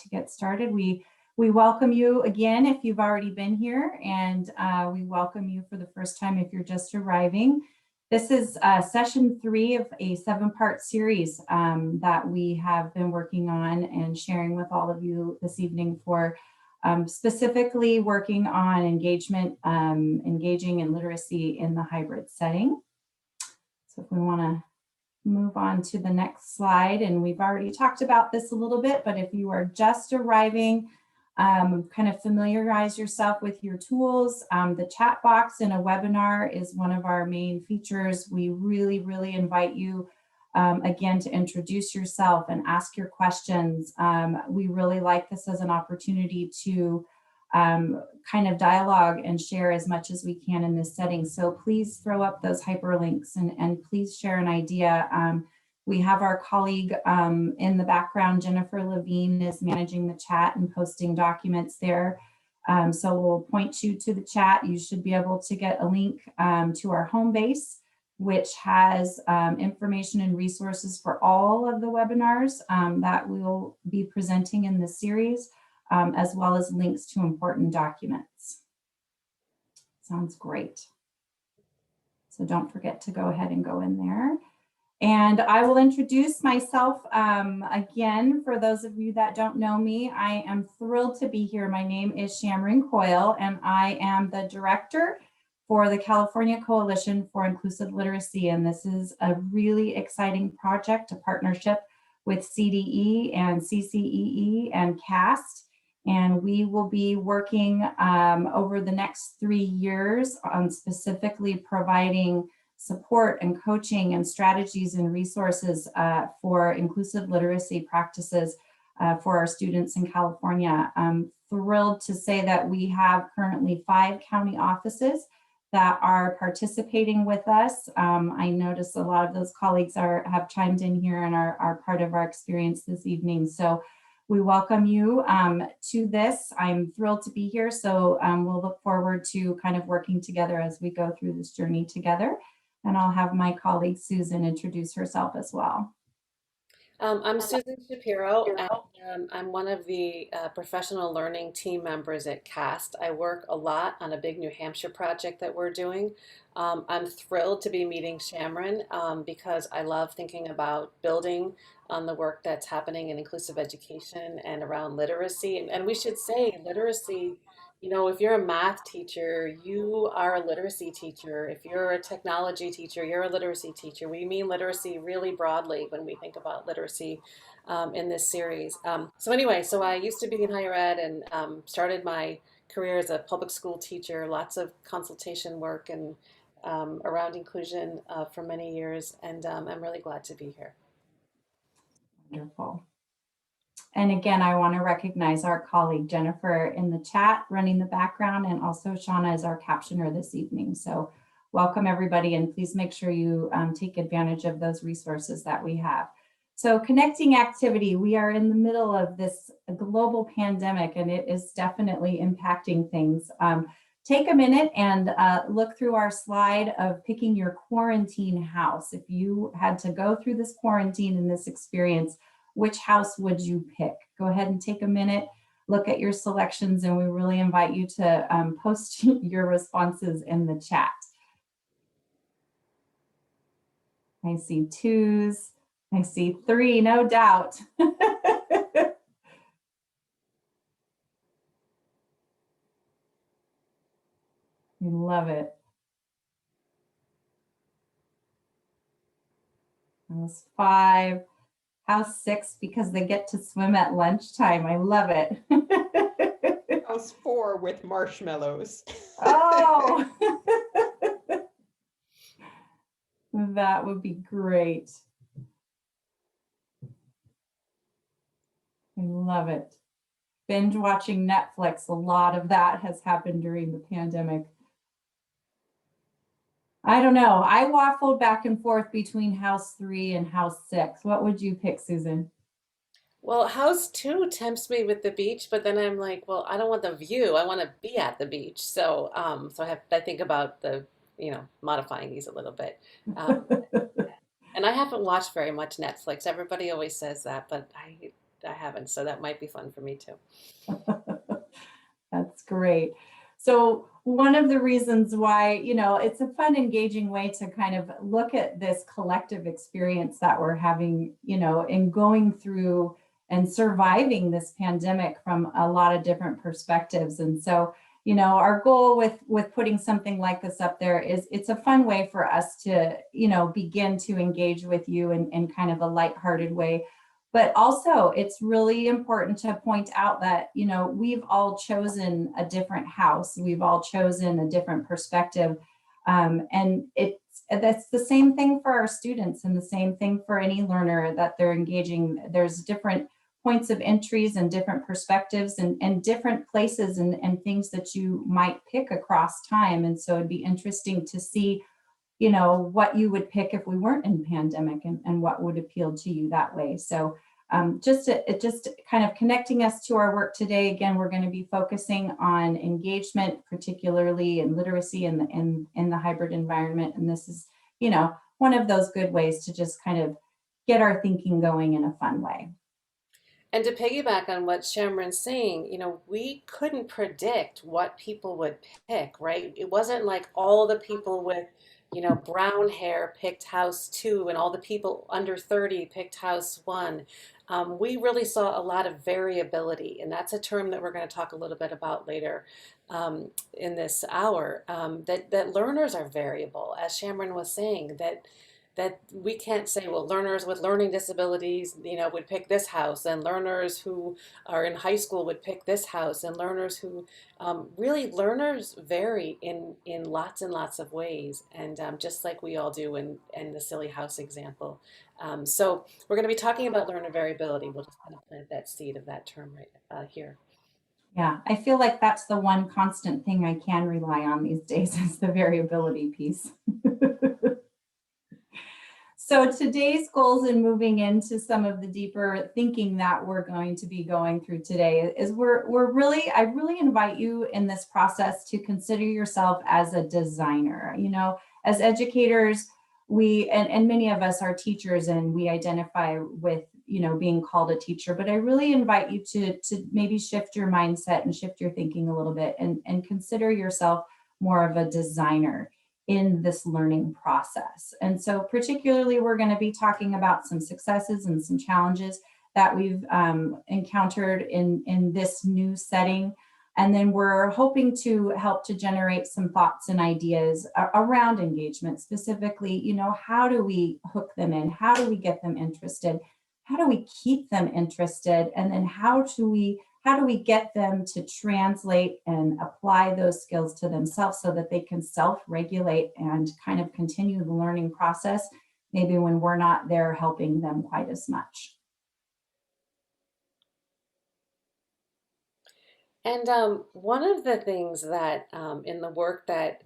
to get started. We welcome you again if you've already been here, and we welcome you for the first time if you're just arriving. This is session 3 of a 7-part series that we have been working on and sharing with all of you this evening for specifically working on engaging in literacy in the hybrid setting. So if we want to move on to the next slide, and we've already talked about this a little bit, but if you are just arriving, kind of familiarize yourself with your tools. The chat box in a webinar is one of our main features. We really invite you again to introduce yourself and ask your questions. We really like this as an opportunity to kind of dialogue and share as much as we can in this setting. So please throw up those hyperlinks and please share an idea. We have our colleague in the background, Jennifer Levine, is managing the chat and posting documents there. So we'll point you to the chat. You should be able to get a link to our home base, which has information and resources for all of the webinars that we'll be presenting in this series, as well as links to important documents. Sounds great. So don't forget to go ahead and go in there. And I will introduce myself again. For those of you that don't know me, I am thrilled to be here. My name is Shamryn Coyle, and I am the director for the California Coalition for Inclusive Literacy. And this is a really exciting project, a partnership with CDE and CCEE and CAST. And we will be working over the next 3 years on specifically providing support and coaching and strategies and resources for inclusive literacy practices for our students in California. I'm thrilled to say that we have currently 5 county offices that are participating with us. I notice a lot of those colleagues have chimed in here and are part of our experience this evening. So we welcome you to this. I'm thrilled to be here. So we'll look forward to kind of working together as we go through this journey together. And I'll have my colleague Susan introduce herself as well. I'm Susan Shapiro, and I'm one of the professional learning team members at CAST. I work a lot on a big New Hampshire project that we're doing. I'm thrilled to be meeting Shamryn because I love thinking about building on the work that's happening in inclusive education and around literacy. And we should say literacy, you know, if you're a math teacher, you are a literacy teacher. If you're a technology teacher, you're a literacy teacher. We mean literacy really broadly when we think about literacy in this series. So anyway, so I used to be in higher ed and started my career as a public school teacher, lots of consultation work and around inclusion for many years. And I'm really glad to be here. Wonderful. And again, I want to recognize our colleague Jennifer in the chat running the background, and also Shauna is our captioner this evening. So welcome everybody, and please make sure you take advantage of those resources that we have. So connecting activity, we are in the middle of this global pandemic, and it is definitely impacting things. Take a minute and look through our slide of picking your quarantine house. If you had to go through this quarantine and this experience, which house would you pick? Go ahead and take a minute, look at your selections, and we really invite you to post your responses in the chat. I see 2s, I see 3, no doubt. I love it. House 5. House 6, because they get to swim at lunchtime. I love it. House 4 with marshmallows. Oh, that would be great. I love it. Binge watching Netflix. A lot of that has happened during the pandemic. I don't know. I waffled back and forth between house 3 and house 6. What would you pick, Susan? Well, house 2 tempts me with the beach, but then I'm like, well, I don't want the view. I want to be at the beach. So, I think about the, modifying these a little bit. And I haven't watched very much Netflix. Everybody always says that, but I haven't, so that might be fun for me too. That's great. So one of the reasons why, it's a fun, engaging way to kind of look at this collective experience that we're having, in going through and surviving this pandemic from a lot of different perspectives. And so, our goal with putting something like this up there is it's a fun way for us to, begin to engage with you in kind of a lighthearted way. But also, it's really important to point out that, we've all chosen a different house. We've all chosen a different perspective. And that's the same thing for our students and the same thing for any learner that they're engaging. There's different points of entries and different perspectives and different places and things that you might pick across time. And so it'd be interesting to see what you would pick if we weren't in pandemic and what would appeal to you that way. So just kind of connecting us to our work today. Again, we're going to be focusing on engagement, particularly in literacy in the hybrid environment. And this is, one of those good ways to just kind of get our thinking going in a fun way. And to piggyback on what Shamron's saying, we couldn't predict what people would pick, right? It wasn't like all the people with, brown hair picked house two and all the people under 30 picked house one. We really saw a lot of variability, and that's a term that we're going to talk a little bit about later in this hour, that learners are variable, as Shamron was saying, that we can't say, well, learners with learning disabilities, would pick this house, and learners who are in high school would pick this house, and learners who really learners vary in lots and lots of ways, and just like we all do in the silly house example. So we're going to be talking about learner variability. We'll just kind of plant that seed of that term right here. Yeah, I feel like that's the one constant thing I can rely on these days is the variability piece. So today's goals in moving into some of the deeper thinking that we're going to be going through today is I really invite you in this process to consider yourself as a designer. As educators, and many of us are teachers and we identify with, being called a teacher, but I really invite you to maybe shift your mindset and shift your thinking a little bit and consider yourself more of a designer in this learning process. And so particularly, we're going to be talking about some successes and some challenges that we've encountered in this new setting. And then we're hoping to help to generate some thoughts and ideas around engagement, specifically, how do we hook them in? How do we get them interested? How do we keep them interested? And then how do we get them to translate and apply those skills to themselves so that they can self-regulate and kind of continue the learning process, maybe when we're not there helping them quite as much? And one of the things that in the work that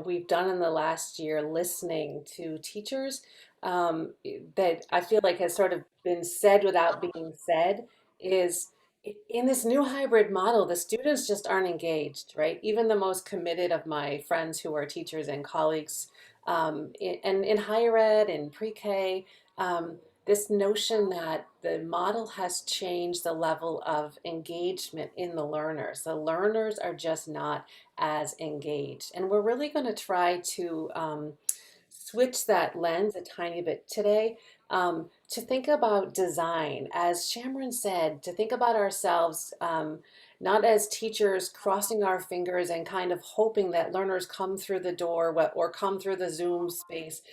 we've done in the last year, listening to teachers, that I feel like has sort of been said without being said, is in this new hybrid model, the students just aren't engaged, right? Even the most committed of my friends who are teachers and colleagues, and in higher ed and pre-K. This notion that the model has changed the level of engagement in the learners. The learners are just not as engaged. And we're really going to try to switch that lens a tiny bit today, to think about design. As Shamron said, to think about ourselves not as teachers crossing our fingers and kind of hoping that learners come through the door or come through the Zoom space.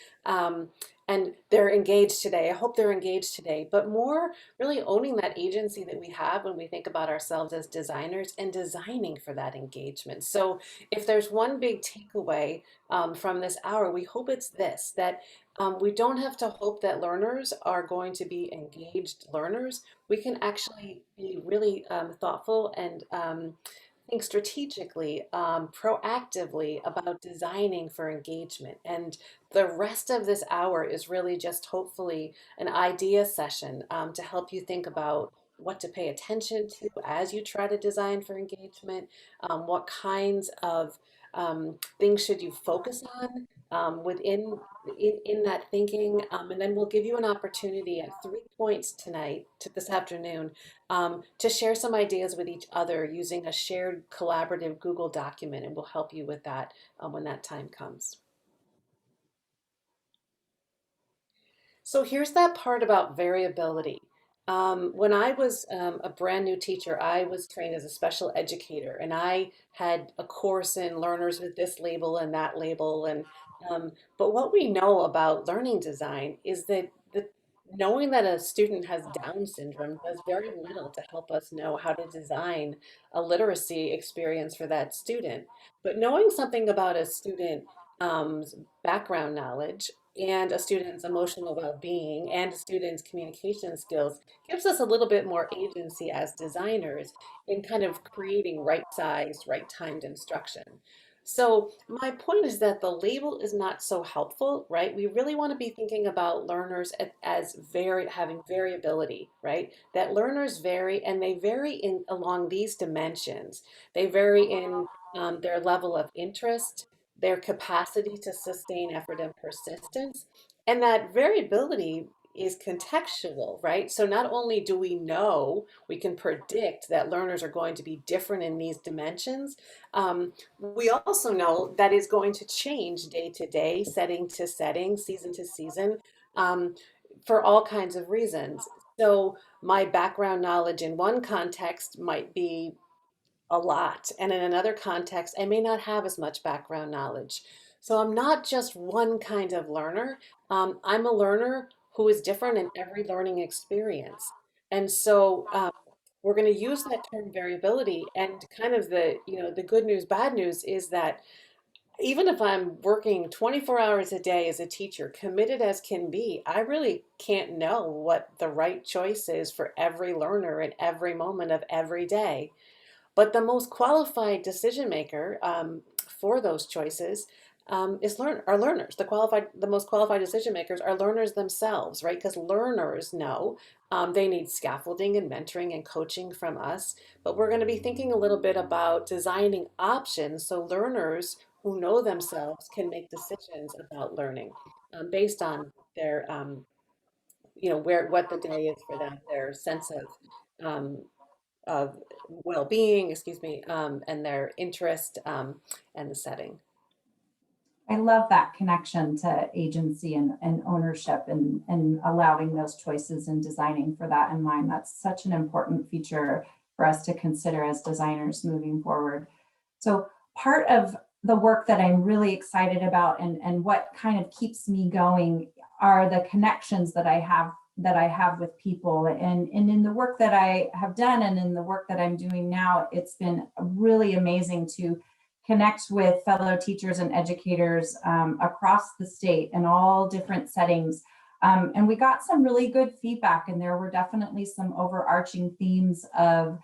And they're engaged today. I hope they're engaged today, but more really owning that agency that we have when we think about ourselves as designers and designing for that engagement. So if there's one big takeaway from this hour, we hope it's this, that we don't have to hope that learners are going to be engaged learners. We can actually be really thoughtful and think strategically, proactively about designing for engagement. And the rest of this hour is really just hopefully an idea session to help you think about what to pay attention to as you try to design for engagement, what kinds of things should you focus on within in that thinking, and then we'll give you an opportunity at 3 points tonight, to this afternoon, to share some ideas with each other using a shared collaborative Google document, and we'll help you with that when that time comes. So here's that part about variability. When I was a brand new teacher, I was trained as a special educator, and I had a course in learners with this label and that label. And but what we know about learning design is that knowing that a student has Down syndrome does very little to help us know how to design a literacy experience for that student. But knowing something about a student um, background knowledge and a student's emotional well-being and a student's communication skills gives us a little bit more agency as designers in kind of creating right-sized, right-timed instruction. So my point is that the label is not so helpful, right? We really want to be thinking about learners as having variability, right? That learners vary, and they vary in along these dimensions. They vary in their level of interest, their capacity to sustain effort and persistence. And that variability is contextual, right? So not only do we know, we can predict that learners are going to be different in these dimensions, we also know that is going to change day to day, setting to setting, season to season, um, for all kinds of reasons. So my background knowledge in one context might be a lot. And in another context, I may not have as much background knowledge. So I'm not just one kind of learner. I'm a learner who is different in every learning experience. And so we're going to use that term variability, and kind of the good news, bad news is that even if I'm working 24 hours a day as a teacher, committed as can be, I really can't know what the right choice is for every learner in every moment of every day. But the most qualified decision maker for those choices are learners. The most qualified decision makers are learners themselves, right? Because learners know they need scaffolding and mentoring and coaching from us. But we're going to be thinking a little bit about designing options so learners who know themselves can make decisions about learning based on their, where what the day is for them, their sense um, of well-being, excuse me, and their interest and the setting. I love that connection to agency and ownership and allowing those choices and designing for that in mind. That's such an important feature for us to consider as designers moving forward. So part of the work that I'm really excited about and what kind of keeps me going are the connections that I have with people. And in the work that I have done and in the work that I'm doing now, it's been really amazing to connect with fellow teachers and educators across the state in all different settings. And we got some really good feedback, and there were definitely some overarching themes of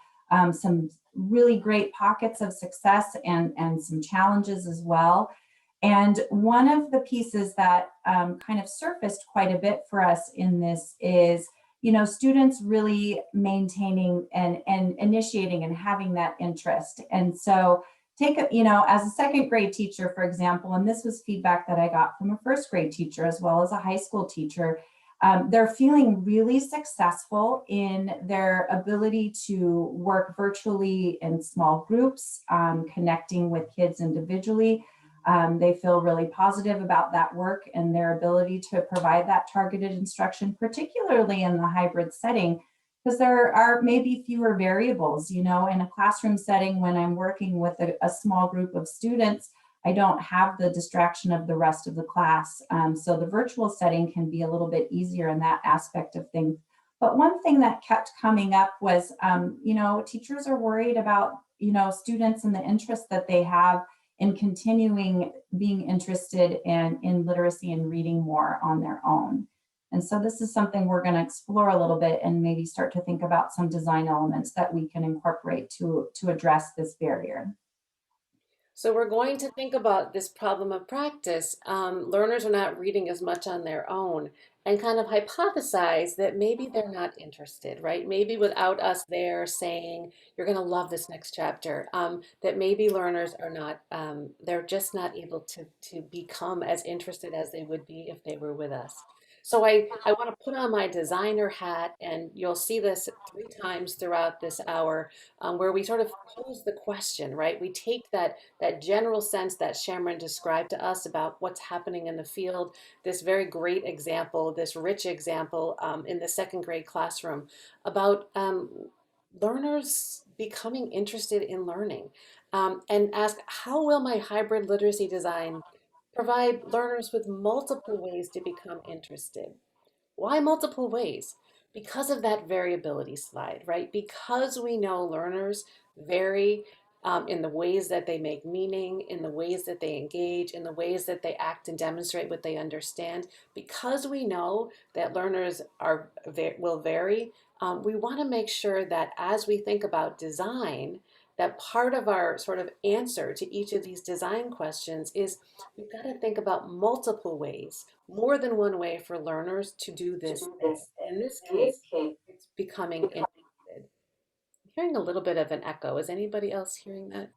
some really great pockets of success and some challenges as well. And one of the pieces that kind of surfaced quite a bit for us in this is, students really maintaining and initiating and having that interest. And so as a second grade teacher, for example, and this was feedback that I got from a first grade teacher as well as a high school teacher, they're feeling really successful in their ability to work virtually in small groups, connecting with kids individually. They feel really positive about that work and their ability to provide that targeted instruction, particularly in the hybrid setting, because there are maybe fewer variables. In a classroom setting, when I'm working with a small group of students, I don't have the distraction of the rest of the class. So the virtual setting can be a little bit easier in that aspect of things. But one thing that kept coming up was, teachers are worried about, students and the interest that they have in continuing being interested in literacy and reading more on their own. And so this is something we're going to explore a little bit and maybe start to think about some design elements that we can incorporate to address this barrier. So we're going to think about this problem of practice. Learners are not reading as much on their own. and kind of hypothesize that maybe they're not interested, right? Maybe without us there saying, you're going to love this next chapter, that maybe learners are not, they're just not able to become as interested as they would be if they were with us. So I want to put on my designer hat, and you'll see this 3 times throughout this hour, where we sort of pose the question, right? We take that general sense that Shamryn described to us about what's happening in the field, this very great example, this rich example in the second grade classroom about learners becoming interested in learning, and ask, how will my hybrid literacy design provide learners with multiple ways to become interested? Why multiple ways? Because of that variability slide, right? Because we know learners vary in the ways that they make meaning, in the ways that they engage, in the ways that they act and demonstrate what they understand. Because we know that learners will vary, we want to make sure that as we think about design, that part of our sort of answer to each of these design questions is we've got to think about multiple ways, more than one way for learners to do this thing. In this case, it's becoming interested. I'm hearing a little bit of an echo. Is anybody else hearing that?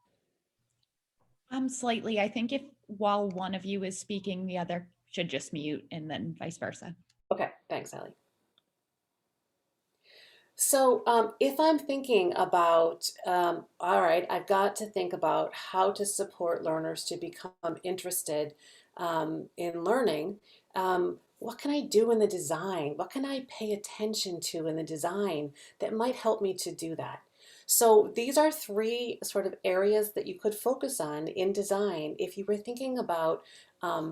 Slightly. I think if while one of you is speaking, the other should just mute and then vice versa. Okay, thanks, Allie. So if I'm thinking about, all right, I've got to think about how to support learners to become interested in learning. What can I do in the design? What can I pay attention to in the design that might help me to do that? So these are 3 sort of areas that you could focus on in design if you were thinking about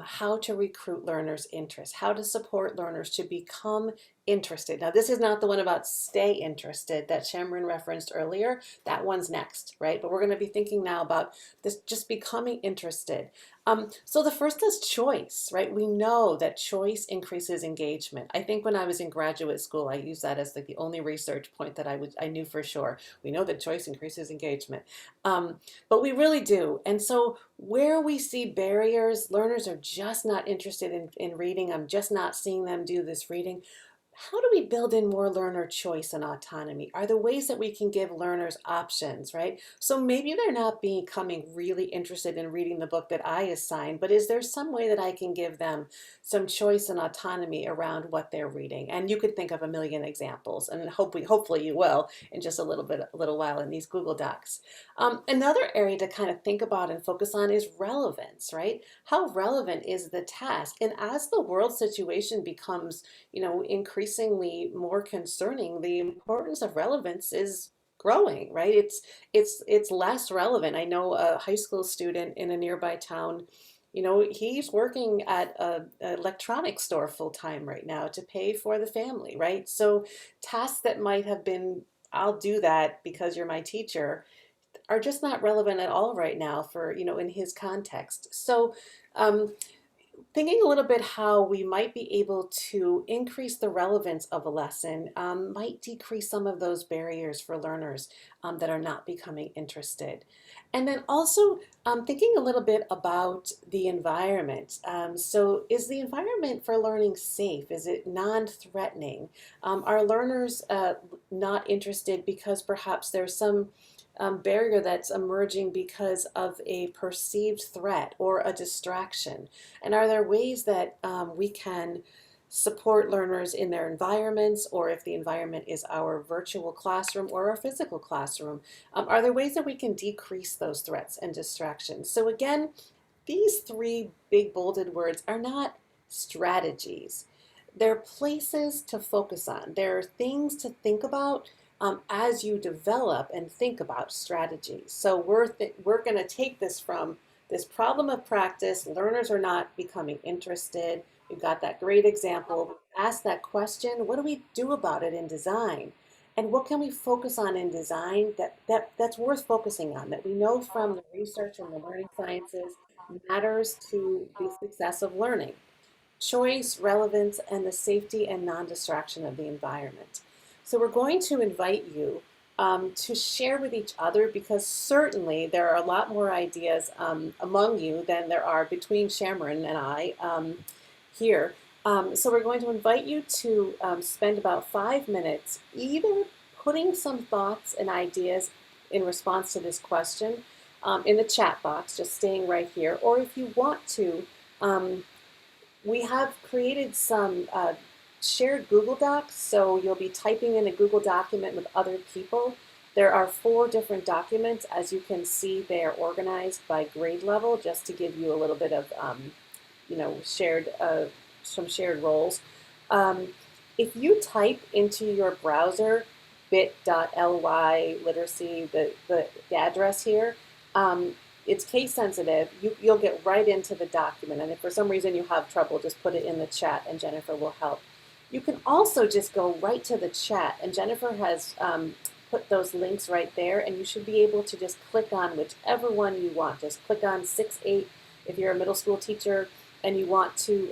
how to recruit learners' interest, how to support learners to become interested. Now, this is not the one about stay interested that Shamryn referenced earlier. That one's next, right? But we're going to be thinking now about this just becoming interested. So the first is choice, right? We know that choice increases engagement. I think when I was in graduate school, I used that as like the only research point that I knew for sure. We know that choice increases engagement, but we really do. And so where we see barriers, learners are just not interested in reading. I'm just not seeing them do this reading. How do we build in more learner choice and autonomy? Are there ways that we can give learners options, right? So maybe they're not becoming really interested in reading the book that I assign, but is there some way that I can give them some choice and autonomy around what they're reading? And you could think of a million examples, and hopefully you will in just a little while in these Google Docs. Another area to kind of think about and focus on is relevance, right? How relevant is the task? And as the world situation becomes increasingly more concerning, the importance of relevance is growing, right? It's less relevant. I know a high school student in a nearby town, he's working at an electronics store full time right now to pay for the family, right? So tasks that might have been, I'll do that because you're my teacher, are just not relevant at all right now for, in his context. So um, thinking a little bit how we might be able to increase the relevance of a lesson might decrease some of those barriers for learners that are not becoming interested. And then also thinking a little bit about the environment. So is the environment for learning safe? Is it non-threatening? Are learners not interested because perhaps there's some barrier that's emerging because of a perceived threat or a distraction? And are there ways that we can support learners in their environments, or if the environment is our virtual classroom or our physical classroom, are there ways that we can decrease those threats and distractions? So again, these 3 big bolded words are not strategies. They're places to focus on. They're things to think about as you develop and think about strategies. So we're going to take this from this problem of practice. Learners are not becoming interested. We've got that great example. Ask that question, what do we do about it in design? And what can we focus on in design that's worth focusing on, that we know from the research and the learning sciences matters to the success of learning? Choice, relevance, and the safety and non-distraction of the environment. So we're going to invite you to share with each other, because certainly there are a lot more ideas among you than there are between Shamryn and I here. So we're going to invite you to spend about 5 minutes either putting some thoughts and ideas in response to this question in the chat box, just staying right here, or if you want to, we have created some shared Google Docs, so you'll be typing in a Google document with other people. There are 4 different documents. As you can see, they are organized by grade level, just to give you a little bit of, shared some shared roles. If you type into your browser bit.ly literacy, the address here, it's case sensitive. You'll get right into the document. And if for some reason you have trouble, just put it in the chat and Jennifer will help. You can also just go right to the chat, and Jennifer has put those links right there, and you should be able to just click on whichever one you want. Just click on 6-8 if you're a middle school teacher and you want to,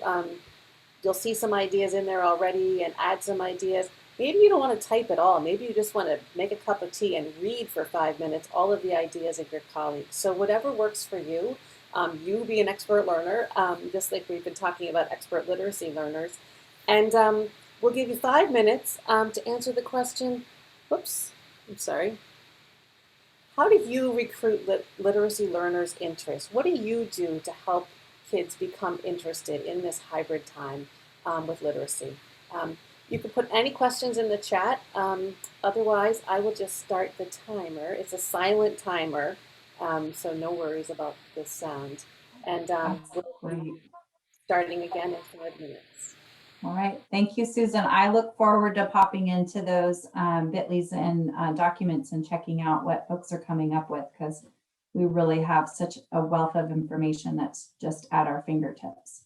you'll see some ideas in there already and add some ideas. Maybe you don't want to type at all. Maybe you just want to make a cup of tea and read for 5 minutes all of the ideas of your colleagues. So whatever works for you, you be an expert learner, just like we've been talking about expert literacy learners. And we'll give you 5 minutes to answer the question, whoops, I'm sorry. How do you recruit literacy learners' interest? What do you do to help kids become interested in this hybrid time with literacy? You can put any questions in the chat. Otherwise, I will just start the timer. It's a silent timer, so no worries about the sound. And we'll be starting again in 5 minutes. All right. Thank you, Susan. I look forward to popping into those bit.lys and documents and checking out what folks are coming up with, because we really have such a wealth of information that's just at our fingertips.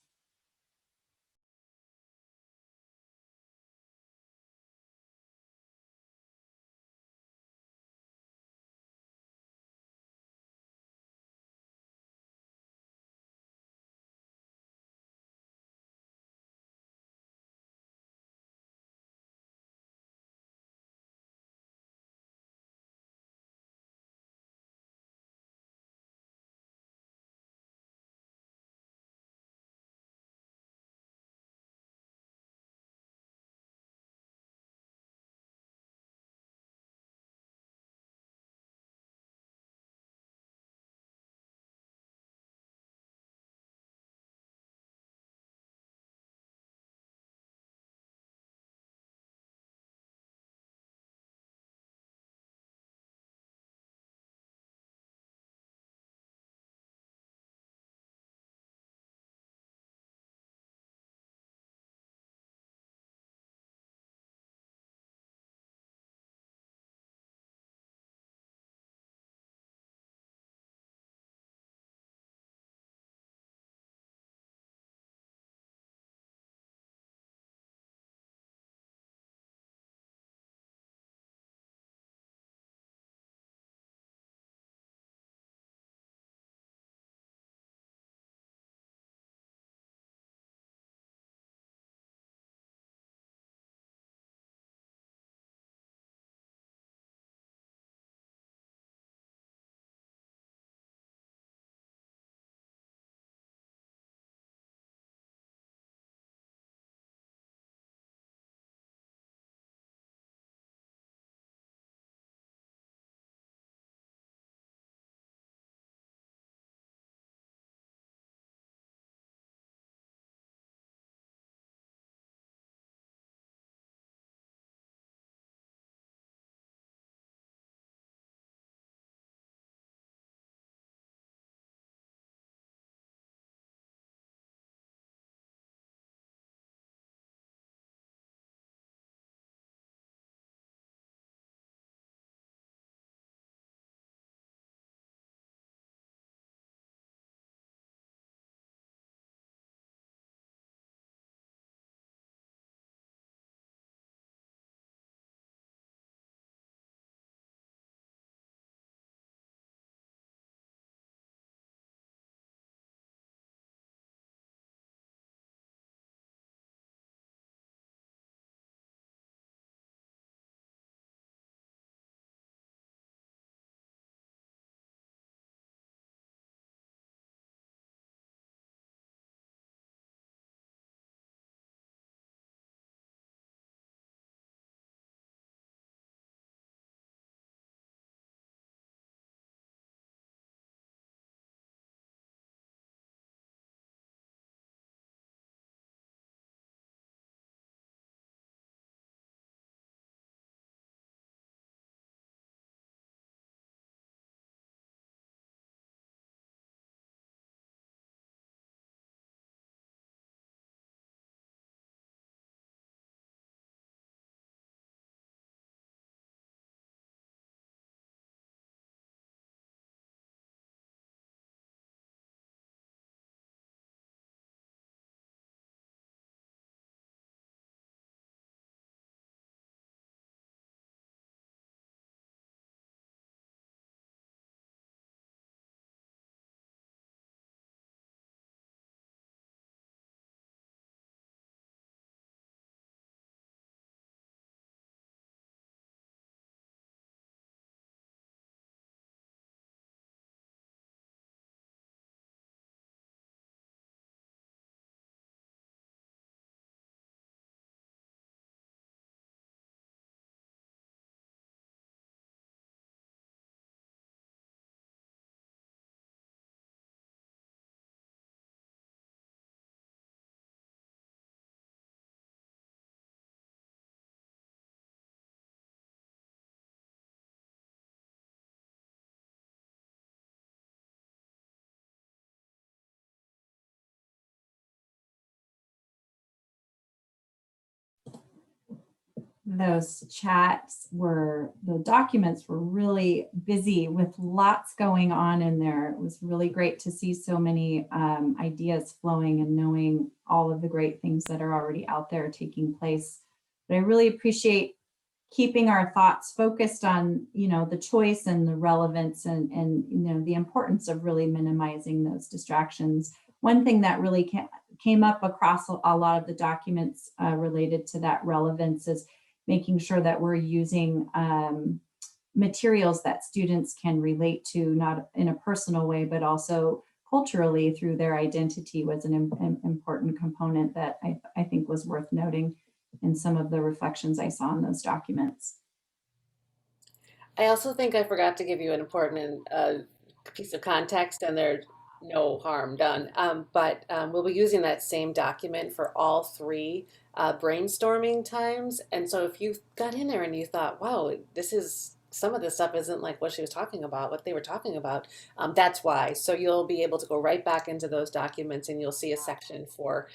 those the documents were really busy with lots going on in there. It was really great to see so many ideas flowing and knowing all of the great things that are already out there taking place. But I really appreciate keeping our thoughts focused on, the choice and the relevance and the importance of really minimizing those distractions. One thing that really came up across a lot of the documents related to that relevance is making sure that we're using materials that students can relate to, not in a personal way, but also culturally through their identity was an important component that I think was worth noting in some of the reflections I saw in those documents. I also think I forgot to give you an important piece of context, and there's no harm done. But we'll be using that same document for all three brainstorming times. And so if you got in there and you thought, wow, some of this stuff isn't like what she was talking about, what they were talking about, that's why. So you'll be able to go right back into those documents and you'll see a section for,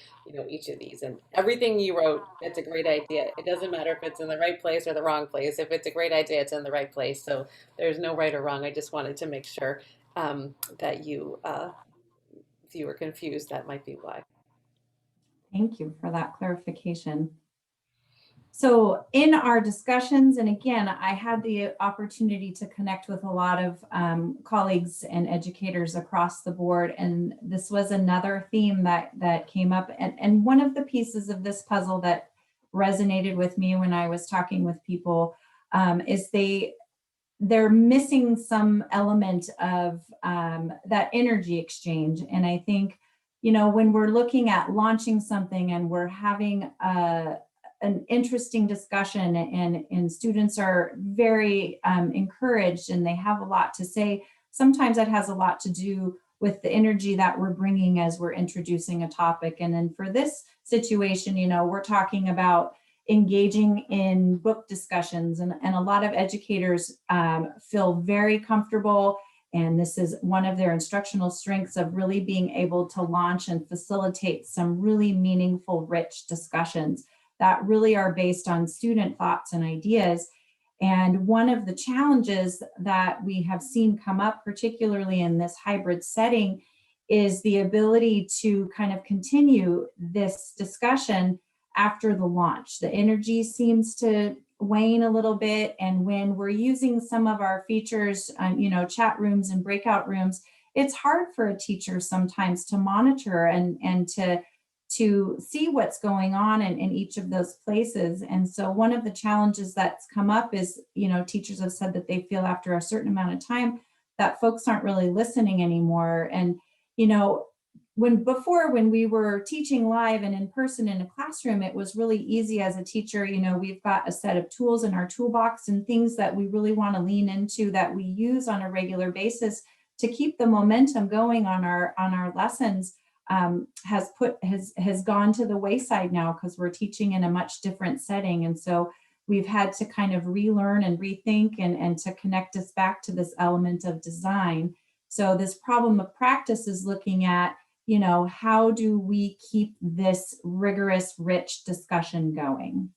each of these. And everything you wrote, it's a great idea. It doesn't matter if it's in the right place or the wrong place. If it's a great idea, it's in the right place. So there's no right or wrong. I just wanted to make sure that if you were confused, that might be why. Thank you for that clarification. So in our discussions, and again, I had the opportunity to connect with a lot of colleagues and educators across the board, and this was another theme that came up. And one of the pieces of this puzzle that resonated with me when I was talking with people is they're missing some element of that energy exchange. And I think, when we're looking at launching something and we're having an interesting discussion and students are very encouraged and they have a lot to say, sometimes that has a lot to do with the energy that we're bringing as we're introducing a topic. And then for this situation, we're talking about engaging in book discussions, and a lot of educators feel very comfortable, and this is one of their instructional strengths of really being able to launch and facilitate some really meaningful, rich discussions that really are based on student thoughts and ideas. And one of the challenges that we have seen come up, particularly in this hybrid setting, is the ability to kind of continue this discussion after the launch. The energy seems to wane a little bit. And when we're using some of our features, chat rooms and breakout rooms, it's hard for a teacher sometimes to monitor and to see what's going on in each of those places. And so one of the challenges that's come up is, teachers have said that they feel after a certain amount of time that folks aren't really listening anymore. And, when we were teaching live and in person in a classroom, it was really easy as a teacher. We've got a set of tools in our toolbox and things that we really want to lean into that we use on a regular basis to keep the momentum going on our lessons. Has gone to the wayside now because we're teaching in a much different setting. And so we've had to kind of relearn and rethink and to connect us back to this element of design. So this problem of practice is looking at, how do we keep this rigorous, rich discussion going?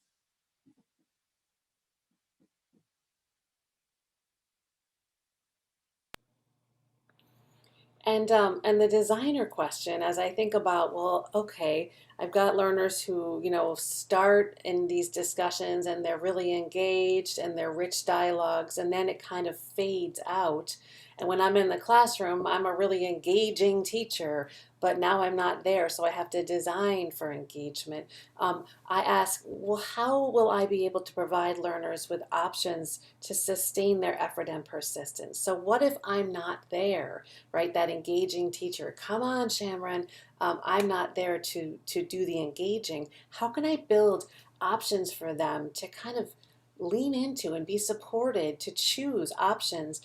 And the designer question, as I think about, well, okay, I've got learners who, start in these discussions and they're really engaged and they're rich dialogues, and then it kind of fades out. And when I'm in the classroom, I'm a really engaging teacher, but now I'm not there, so I have to design for engagement. I ask, well, how will I be able to provide learners with options to sustain their effort and persistence? So what if I'm not there? Right? That engaging teacher. Come on, Shamryn. I'm not there to do the engaging. How can I build options for them to kind of lean into and be supported, to choose options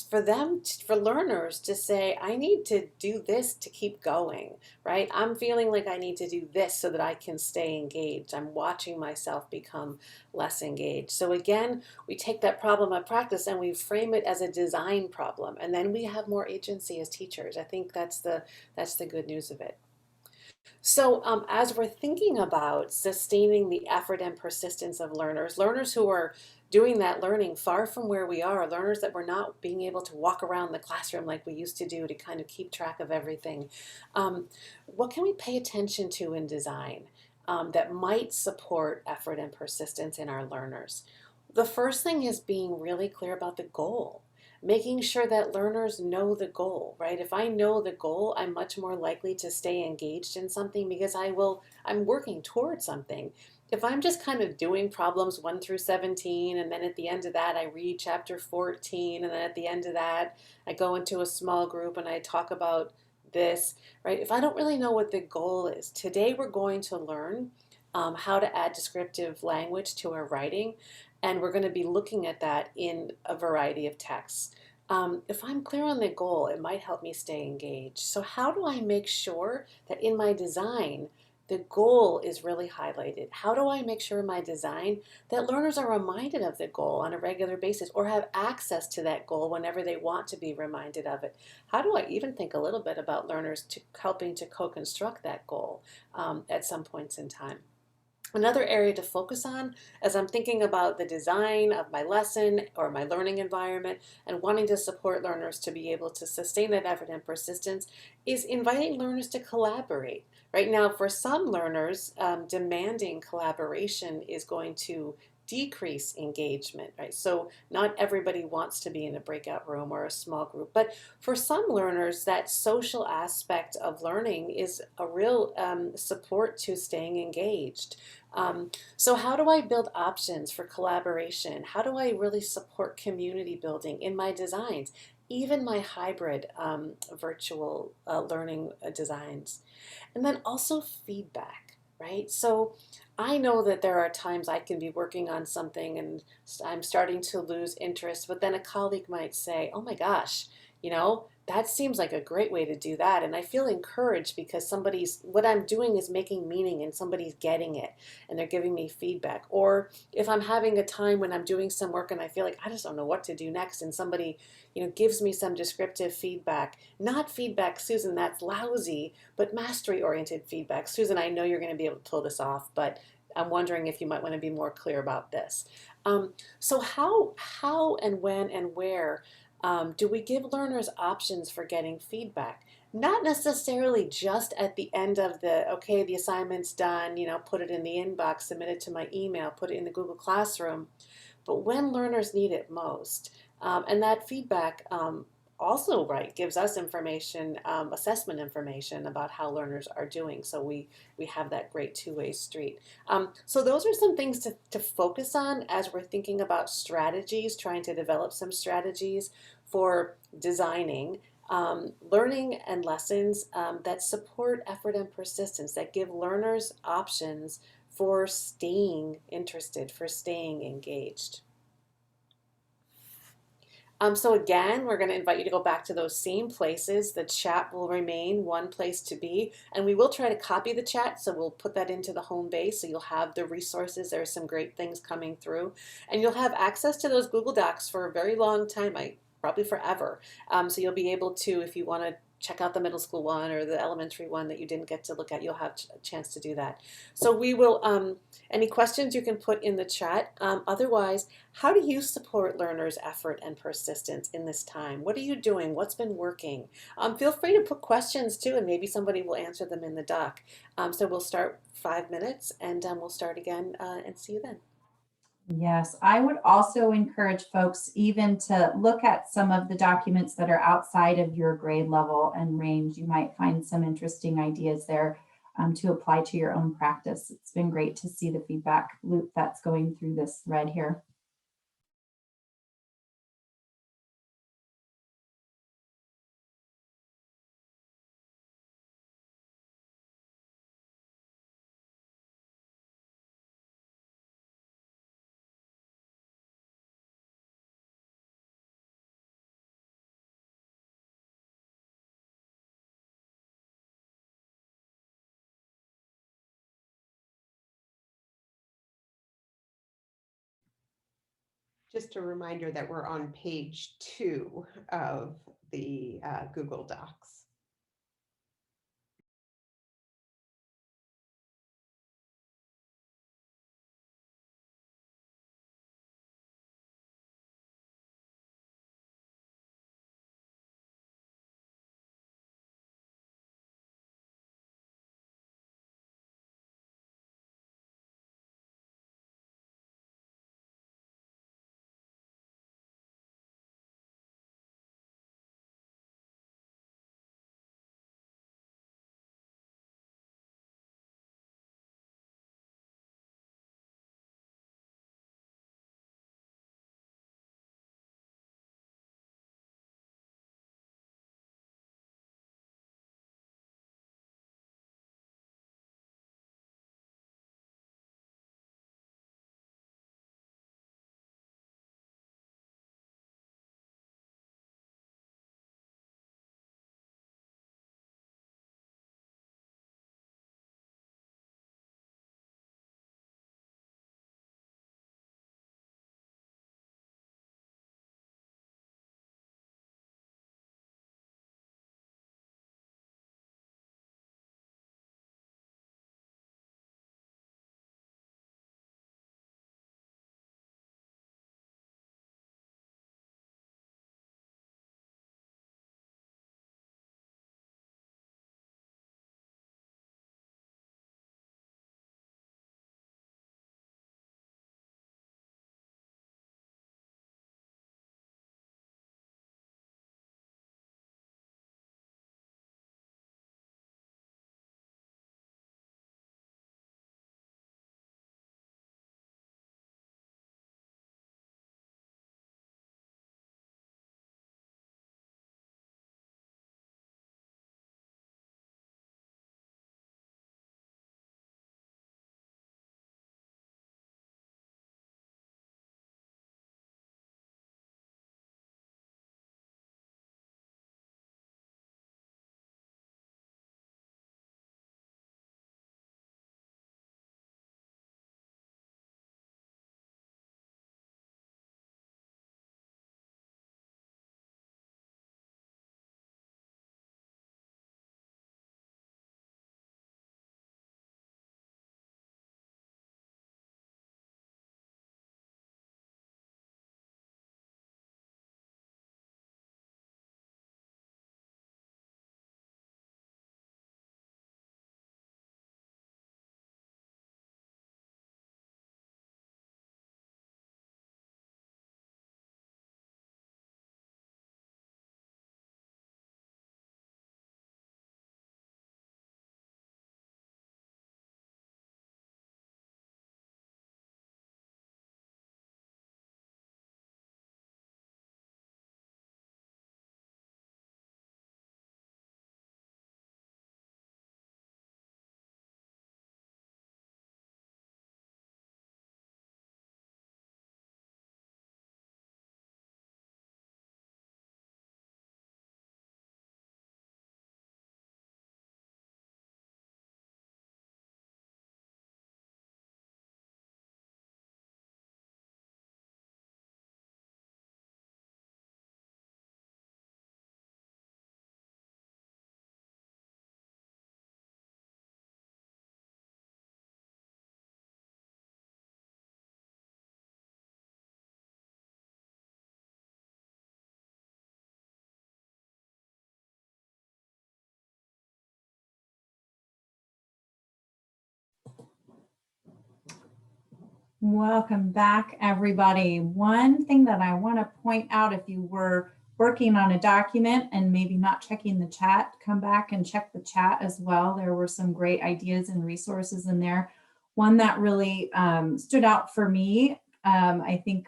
for learners to say, I need to do this to keep going, right? I'm feeling like I need to do this so that I can stay engaged. I'm watching myself become less engaged. So again, we take that problem of practice and we frame it as a design problem, and then we have more agency as teachers. I think that's the good news of it. So, as we're thinking about sustaining the effort and persistence of learners, learners who are doing that learning far from where we are, learners that we're not being able to walk around the classroom like we used to do to kind of keep track of everything, what can we pay attention to in design that might support effort and persistence in our learners? The first thing is being really clear about the goal, making sure that learners know the goal, right? If I know the goal, I'm much more likely to stay engaged in something because I'm working towards something. If I'm just kind of doing problems 1 through 17, and then at the end of that, I read chapter 14, and then at the end of that, I go into a small group and I talk about this, right? If I don't really know what the goal is, today we're going to learn how to add descriptive language to our writing, and we're going to be looking at that in a variety of texts. If I'm clear on the goal, it might help me stay engaged. So, how do I make sure that in my design, the goal is really highlighted? How do I make sure in my design that learners are reminded of the goal on a regular basis or have access to that goal whenever they want to be reminded of it? How do I even think a little bit about learners helping to co construct that goal at some points in time? Another area to focus on as I'm thinking about the design of my lesson or my learning environment and wanting to support learners to be able to sustain that effort and persistence is inviting learners to collaborate. Right now, for some learners, demanding collaboration is going to decrease engagement, right? So not everybody wants to be in a breakout room or a small group, but for some learners, that social aspect of learning is a real support to staying engaged. So how do I build options for collaboration? How do I really support community building in my designs, even my hybrid virtual learning designs? And then also feedback, right? So I know that there are times I can be working on something and I'm starting to lose interest, but then a colleague might say, oh my gosh, that seems like a great way to do that. And I feel encouraged because what I'm doing is making meaning and somebody's getting it and they're giving me feedback. Or if I'm having a time when I'm doing some work and I feel like I just don't know what to do next and somebody, gives me some descriptive feedback, not feedback, Susan, that's lousy, but mastery oriented feedback. Susan, I know you're going to be able to pull this off, but I'm wondering if you might want to be more clear about this. So how and when and where do we give learners options for getting feedback? Not necessarily just at the end of okay, the assignment's done, put it in the inbox, submit it to my email, put it in the Google Classroom, but when learners need it most. And that feedback also, right, gives us information, assessment information about how learners are doing. So we have that great two-way street. So those are some things to focus on as we're thinking about strategies, trying to develop some strategies for designing learning and lessons that support effort and persistence, that give learners options for staying interested, for staying engaged. So again, we're going to invite you to go back to those same places. The chat will remain one place to be, and we will try to copy the chat, so we'll put that into the home base so you'll have the resources. There are some great things coming through, and you'll have access to those Google Docs for a very long time, probably forever. So you'll be able to, if you want to check out the middle school one or the elementary one that you didn't get to look at, you'll have a chance to do that. So we will, any questions you can put in the chat. Otherwise, how do you support learners' effort and persistence in this time? What are you doing? What's been working? Feel free to put questions too, and maybe somebody will answer them in the doc. So we'll start 5 minutes, and we'll start again and see you then. Yes, I would also encourage folks even to look at some of the documents that are outside of your grade level and range. You might find some interesting ideas there to apply to your own practice. It's been great to see the feedback loop that's going through this thread here. Just a reminder that we're on page 2 of the Google Docs. Welcome back, everybody. One thing that I want to point out, if you were working on a document and maybe not checking the chat, come back and check the chat as well. There were some great ideas and resources in there. One that really stood out for me, I think,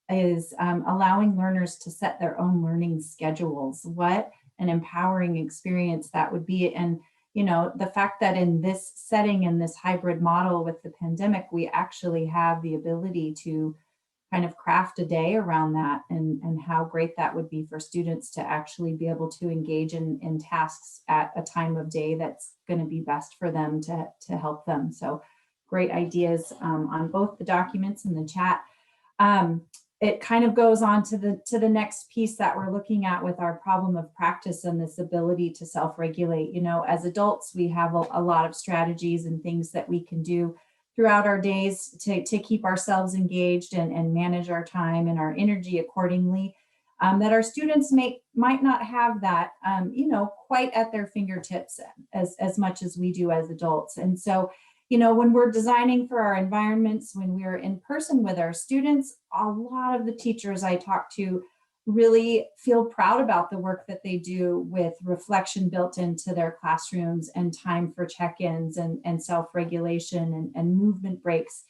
is allowing learners to set their own learning schedules. What an empowering experience that would be. And the fact that in this setting, in this hybrid model with the pandemic, we actually have the ability to kind of craft a day around that, and how great that would be for students to actually be able to engage in tasks at a time of day that's going to be best for them to help them. So great ideas on both the documents and the chat. It kind of goes on to the next piece that we're looking at with our problem of practice and this ability to self-regulate. As adults, we have a lot of strategies and things that we can do throughout our days to keep ourselves engaged and manage our time and our energy accordingly, that our students might not have that, quite at their fingertips as much as we do as adults. And so when we're designing for our environments, when we're in person with our students, a lot of the teachers I talk to really feel proud about the work that they do with reflection built into their classrooms and time for check-ins and self-regulation and movement breaks.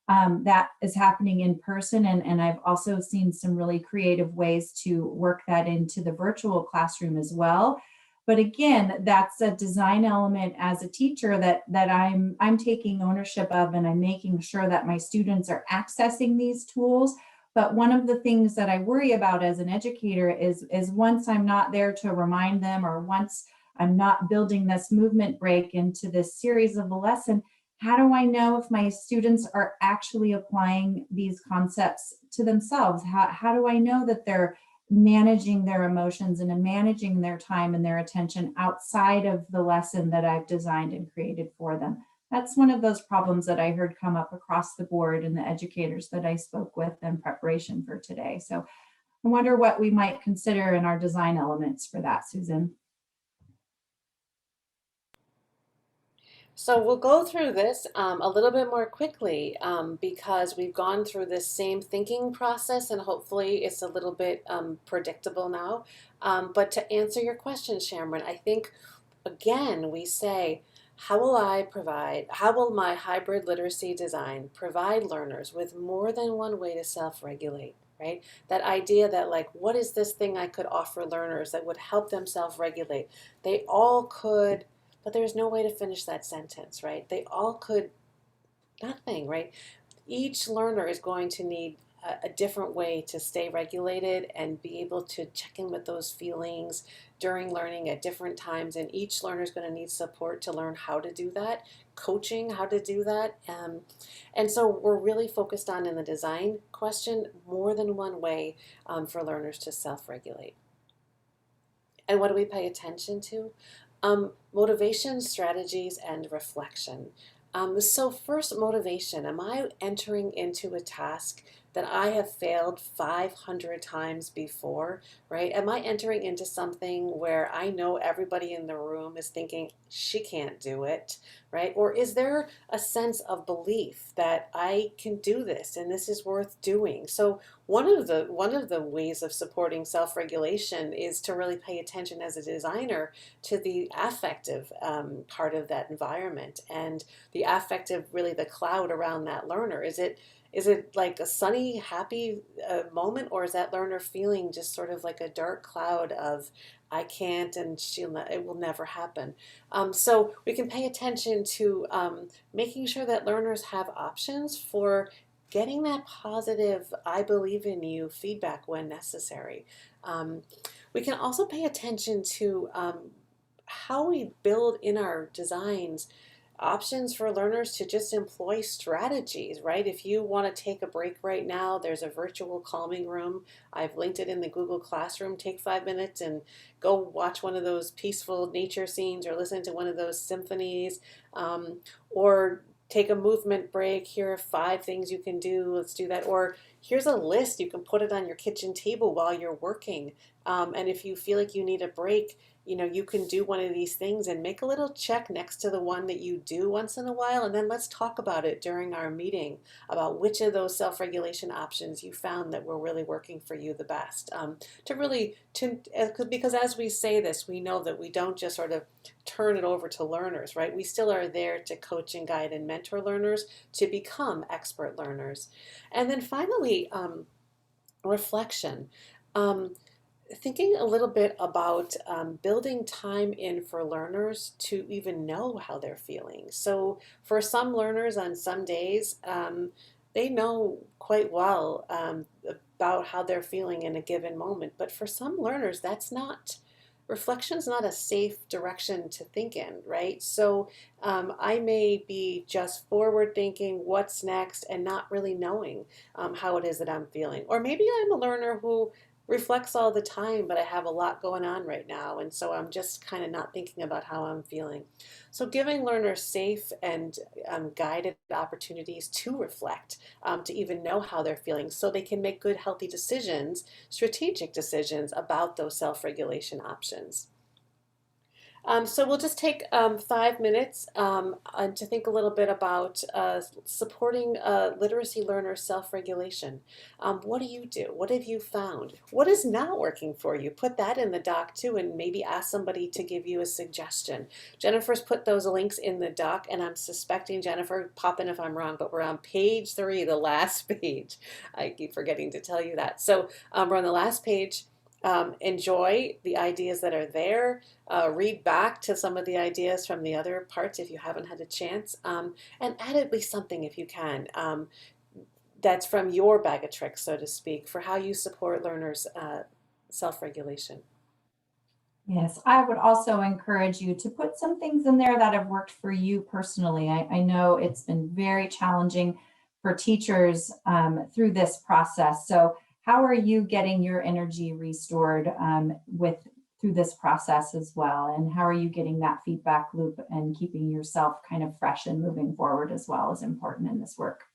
That is happening in person. And I've also seen some really creative ways to work that into the virtual classroom as well. But again, that's a design element as a teacher that I'm taking ownership of, and I'm making sure that my students are accessing these tools. But one of the things that I worry about as an educator is once I'm not there to remind them, or once I'm not building this movement break into this series of a lesson, how do I know if my students are actually applying these concepts to themselves? How do I know that they're managing their emotions and managing their time and their attention outside of the lesson that I've designed and created for them? That's one of those problems that I heard come up across the board in the educators that I spoke with in preparation for today. So I wonder what we might consider in our design elements for that, Susan. So we'll go through this a little bit more quickly because we've gone through this same thinking process, and hopefully it's a little bit predictable now. But to answer your question, Shamryn, I think, again, we say, how will my hybrid literacy design provide learners with more than one way to self-regulate, right? That idea that, like, what is this thing I could offer learners that would help them self-regulate? They all could, but there's no way to finish that sentence, right? They all could nothing, right? Each learner is going to need a different way to stay regulated and be able to check in with those feelings during learning at different times. And each learner is going to need support to learn how to do that, coaching how to do that. And so we're really focused on, in the design question, more than one way for learners to self-regulate. And what do we pay attention to? Motivation, strategies, and reflection. So first, motivation. Am I entering into a task that I have failed 500 times before, right? Am I entering into something where I know everybody in the room is thinking, she can't do it, right? Or is there a sense of belief that I can do this and this is worth doing? So one of the ways of supporting self-regulation is to really pay attention as a designer to the affective part of that environment, and the affective, really the cloud around that learner. Is it like a sunny, happy moment, or is that learner feeling just sort of like a dark cloud of, I can't, and it will never happen? So we can pay attention to making sure that learners have options for getting that positive, I believe in you feedback when necessary. We can also pay attention to how we build in our designs options for learners to just employ strategies, right? If you want to take a break right now, there's a virtual calming room. I've linked it in the Google Classroom. Take 5 minutes and go watch one of those peaceful nature scenes, or listen to one of those symphonies, or take a movement break. Here are 5 things you can do. Let's do that. Or here's a list. You can put it on your kitchen table while you're working. And if you feel like you need a break, you can do one of these things and make a little check next to the one that you do once in a while, and then let's talk about it during our meeting about which of those self-regulation options you found that were really working for you the best. Because as we say this, we know that we don't just sort of turn it over to learners, right? We still are there to coach and guide and mentor learners to become expert learners. And then finally, reflection. Um, Thinking a little bit about building time in for learners to even know how they're feeling. So for some learners on some days, they know quite well about how they're feeling in a given moment. But for some learners, reflection is not a safe direction to think in, right? So I may be just forward thinking what's next and not really knowing how it is that I'm feeling. Or maybe I'm a learner who reflects all the time, but I have a lot going on right now, and so I'm just kind of not thinking about how I'm feeling. So giving learners safe and guided opportunities to reflect, to even know how they're feeling, so they can make good, healthy decisions, strategic decisions about those self-regulation options. So we'll just take 5 minutes to think a little bit about supporting literacy learner self-regulation. What do you do? What have you found? What is not working for you? Put that in the doc too, and maybe ask somebody to give you a suggestion. Jennifer's put those links in the doc, and I'm suspecting, Jennifer, pop in if I'm wrong, but we're on page 3, the last page. I keep forgetting to tell you that. So we're on the last page. Enjoy the ideas that are there. Read back to some of the ideas from the other parts if you haven't had a chance, and add at least something if you can, that's from your bag of tricks, so to speak, for how you support learners' self-regulation. Yes, I would also encourage you to put some things in there that have worked for you personally. I know it's been very challenging for teachers through this process. So how are you getting your energy restored through this process as well? And how are you getting that feedback loop and keeping yourself kind of fresh and moving forward as well is important in this work.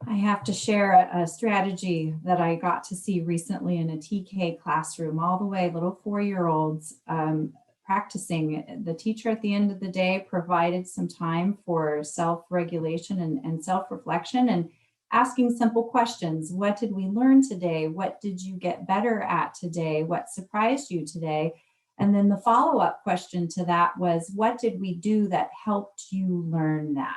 I have to share a strategy that I got to see recently in a TK classroom, all the way little 4-year-olds practicing. The teacher at the end of the day provided some time for self-regulation and self-reflection and asking simple questions. What did we learn today? What did you get better at today? What surprised you today? And then the follow-up question to that was, what did we do that helped you learn that?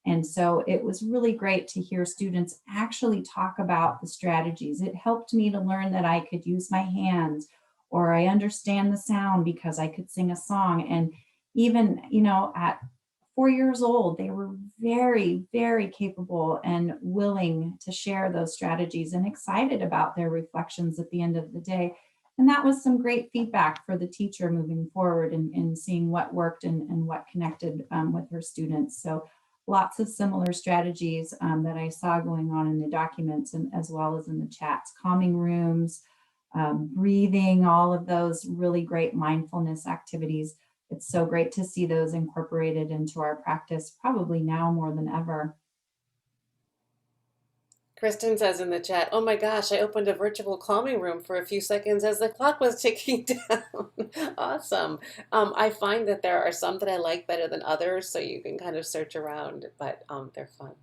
And so it was really great to hear students actually talk about the strategies. It helped me to learn that I could use my hands, or I understand the sound because I could sing a song. And even, at 4 years old, they were very, very capable and willing to share those strategies and excited about their reflections at the end of the day. And that was some great feedback for the teacher moving forward and seeing what worked and what connected with her students. So lots of similar strategies that I saw going on in the documents and as well as in the chats, calming rooms, breathing, all of those really great mindfulness activities. It's so great to see those incorporated into our practice, probably now more than ever. Kristen says in the chat, oh my gosh, I opened a virtual calming room for a few seconds as the clock was ticking down. Awesome. I find that there are some that I like better than others, so you can kind of search around, but they're fun.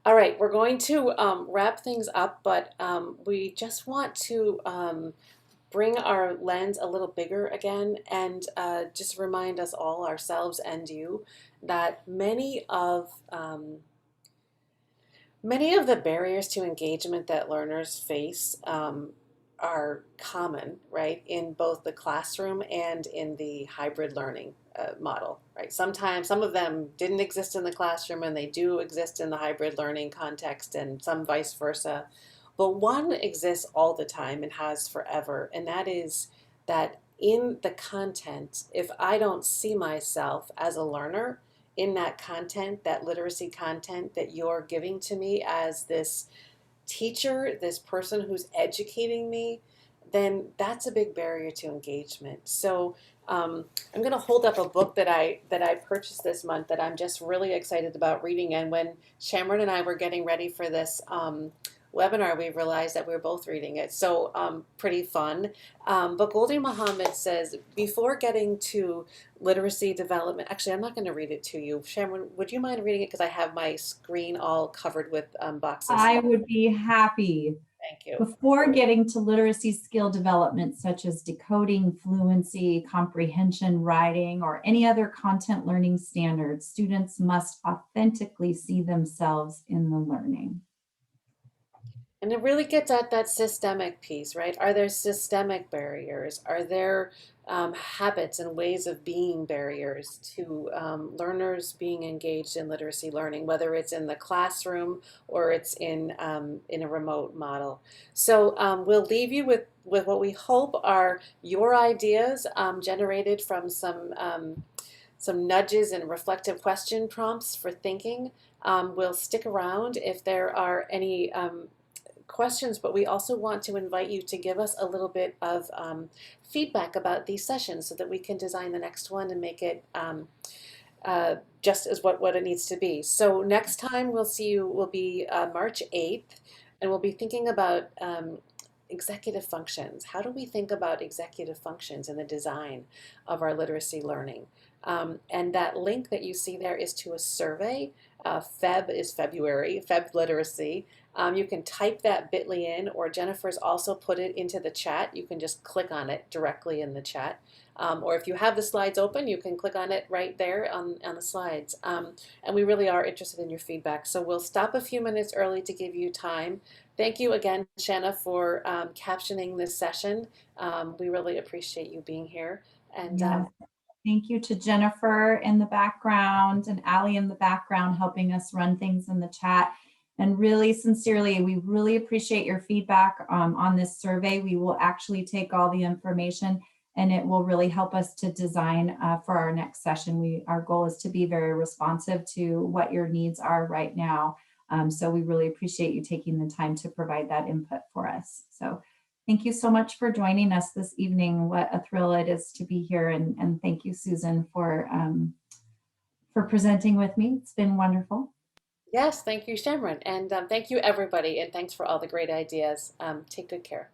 All right, we're going to wrap things up, but we just want to bring our lens a little bigger again and just remind us all, ourselves and you, that many of the barriers to engagement that learners face are common, right, in both the classroom and in the hybrid learning model, right? Sometimes some of them didn't exist in the classroom and they do exist in the hybrid learning context, and some vice versa. But one exists all the time and has forever, and that is that in the content, if I don't see myself as a learner in that content, that literacy content that you're giving to me as this teacher, this person who's educating me, then that's a big barrier to engagement. So I'm going to hold up a book that I purchased this month that I'm just really excited about reading. And when Shamryn and I were getting ready for this webinar, we realized that we were both reading it. So pretty fun. But Goldie Muhammad says, before getting to literacy development, actually, I'm not going to read it to you. Shamryn, would you mind reading it? Because I have my screen all covered with boxes. I would be happy. Thank you. Before getting to literacy skill development, such as decoding, fluency, comprehension, writing, or any other content learning standards, students must authentically see themselves in the learning. And it really gets at that systemic piece, right? Are there systemic barriers? Are there habits and ways of being barriers to learners being engaged in literacy learning, whether it's in the classroom or it's in a remote model? So we'll leave you with what we hope are your ideas generated from some nudges and reflective question prompts for thinking. We'll stick around if there are any questions, but we also want to invite you to give us a little bit of feedback about these sessions so that we can design the next one and make it just as what it needs to be. So next time we'll see you will be March 8th, and we'll be thinking about executive functions. How do we think about executive functions in the design of our literacy learning? And that link that you see there is to a survey. Feb is February, Feb Literacy. You can type that bit.ly in, or Jennifer's also put it into the chat. You can just click on it directly in the chat. Or if you have the slides open, you can click on it right there on the slides. And we really are interested in your feedback. So we'll stop a few minutes early to give you time. Thank you again, Shanna, for captioning this session. We really appreciate you being here. And Yes. Thank you to Jennifer in the background and Allie in the background helping us run things in the chat. And really sincerely, we really appreciate your feedback on this survey. We will actually take all the information and it will really help us to design for our next session. Our goal is to be very responsive to what your needs are right now. So we really appreciate you taking the time to provide that input for us. So thank you so much for joining us this evening. What a thrill it is to be here. And thank you, Susan, for presenting with me. It's been wonderful. Yes, thank you, Shamryn. And thank you, everybody. And thanks for all the great ideas. Take good care.